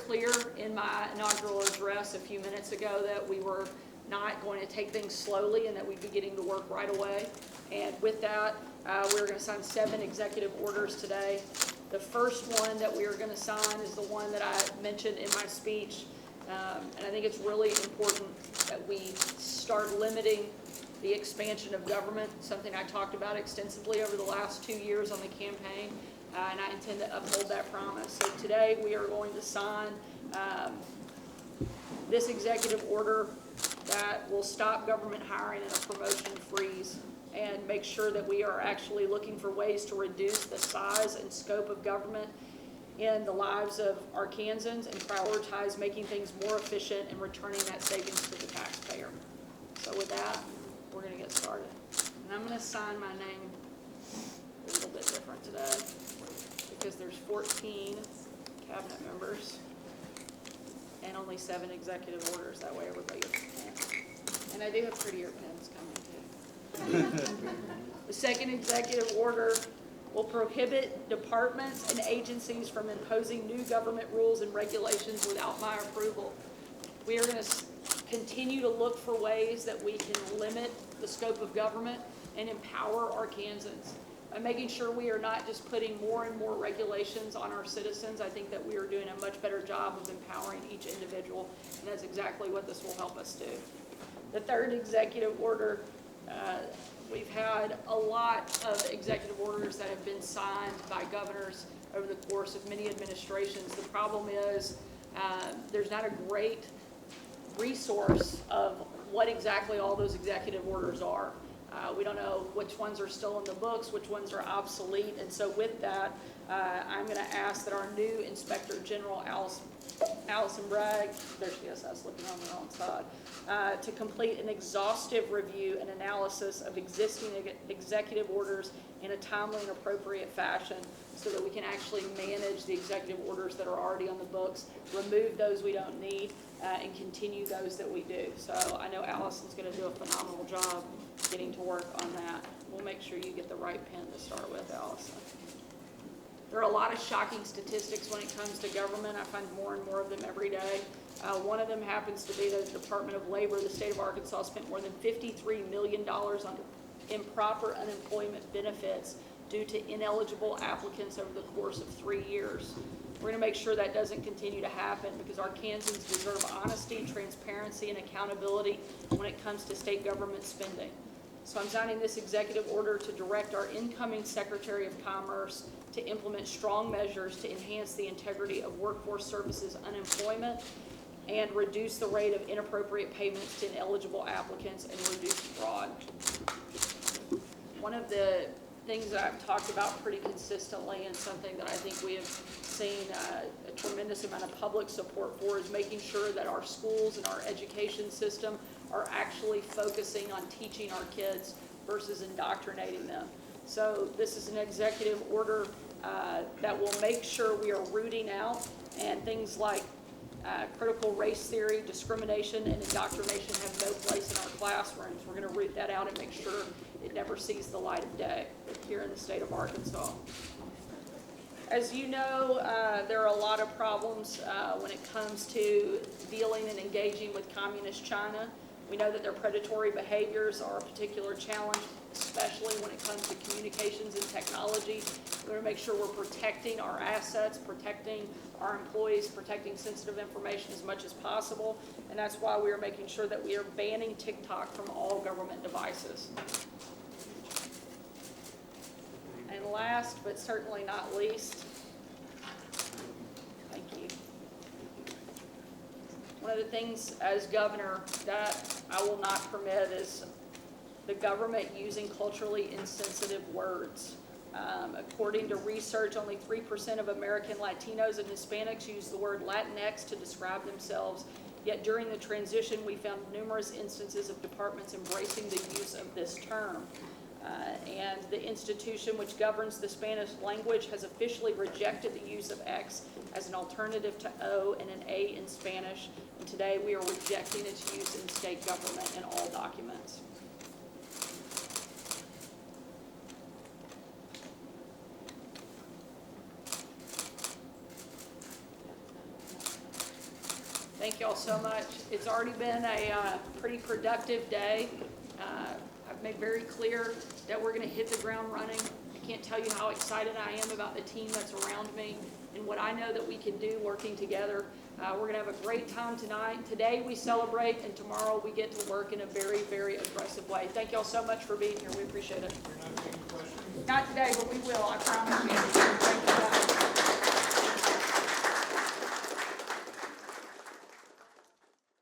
clear in my inaugural address a few minutes ago that we were not going to take things slowly and that we'd be getting to work right away. And with that, we're going to sign 7 executive orders today. The first one that we are going to sign is the one that I mentioned in my speech. And I think it's really important that we start limiting the expansion of government, something I talked about extensively over the last 2 years on the campaign, and I intend to uphold that promise. So today we are going to sign this executive order that will stop government hiring and a promotion freeze and make sure that we are actually looking for ways to reduce the size and scope of government in the lives of Arkansans and prioritize making things more efficient and returning that savings to the taxpayer. So with that, we're going to get started. And I'm going to sign my name a little bit different today because there's 14 cabinet members and only 7 executive orders. That way everybody gets a pen. And I do have prettier pens coming too. The second executive order will prohibit departments and agencies from imposing new government rules and regulations without my approval. We are going to continue to look for ways that we can limit the scope of government and empower Arkansans. By making sure we are not just putting more and more regulations on our citizens, I think that we are doing a much better job of empowering each individual, and that's exactly what this will help us do. The third executive order, we've had a lot of executive orders that have been signed by governors over the course of many administrations. The problem is there's not a great resource of what exactly all those executive orders are. We don't know which ones are still in the books, which ones are obsolete, and so with that, I'm going to ask that our new Inspector General, Allison Bragg, there she is, I was looking on the wrong side, to complete an exhaustive review and analysis of existing executive orders in a timely and appropriate fashion so that we can actually manage the executive orders that are already on the books, remove those we don't need, and continue those that we do. So I know Allison's going to do a phenomenal job getting to work on that. We'll make sure you get the right pen to start with, Allison. There are a lot of shocking statistics when it comes to government. I find more and more of them every day. One of them happens to be the Department of Labor. The state of Arkansas spent more than $53 million on improper unemployment benefits due to ineligible applicants over the course of 3 years. We're going to make sure that doesn't continue to happen because Arkansans deserve honesty, transparency, and accountability when it comes to state government spending. So I'm signing this executive order to direct our incoming Secretary of Commerce to implement strong measures to enhance the integrity of workforce services unemployment and reduce the rate of inappropriate payments to ineligible applicants and reduce fraud. One of the things that I've talked about pretty consistently and something that I think we have seen a tremendous amount of public support for is making sure that our schools and our education system are actually focusing on teaching our kids versus indoctrinating them. So this is an executive order that will make sure we are rooting out and things like critical race theory, discrimination, and indoctrination have no place in our classrooms. We're going to root that out and make sure it never sees the light of day here in the state of Arkansas. As you know, there are a lot of problems when it comes to dealing and engaging with communist China. We know that their predatory behaviors are a particular challenge, especially when it comes to communications and technology. We're going to make sure we're protecting our assets, protecting our employees, protecting sensitive information as much as possible, and that's why we are making sure that we are banning TikTok from all government devices. And last, but certainly not least, thank you. One of the things as governor that I will not permit is the government using culturally insensitive words. According to research, only 3% of American Latinos and Hispanics use the word Latinx to describe themselves. Yet during the transition, we found numerous instances of departments embracing the use of this term. And the institution which governs the Spanish language has officially rejected the use of X as an alternative to O and an A in Spanish. And today we are rejecting its use in state government in all documents. Thank you all so much. It's already been a pretty productive day. I've made very clear that we're going to hit the ground running. I can't tell you how excited I am about the team that's around me and what I know that we can do working together. We're going to have a great time tonight. Today we celebrate, and tomorrow we get to work in a very, very aggressive way. Thank you all so much for being here. We appreciate it. You're not taking questions? Not today, but we will, I promise you. Thank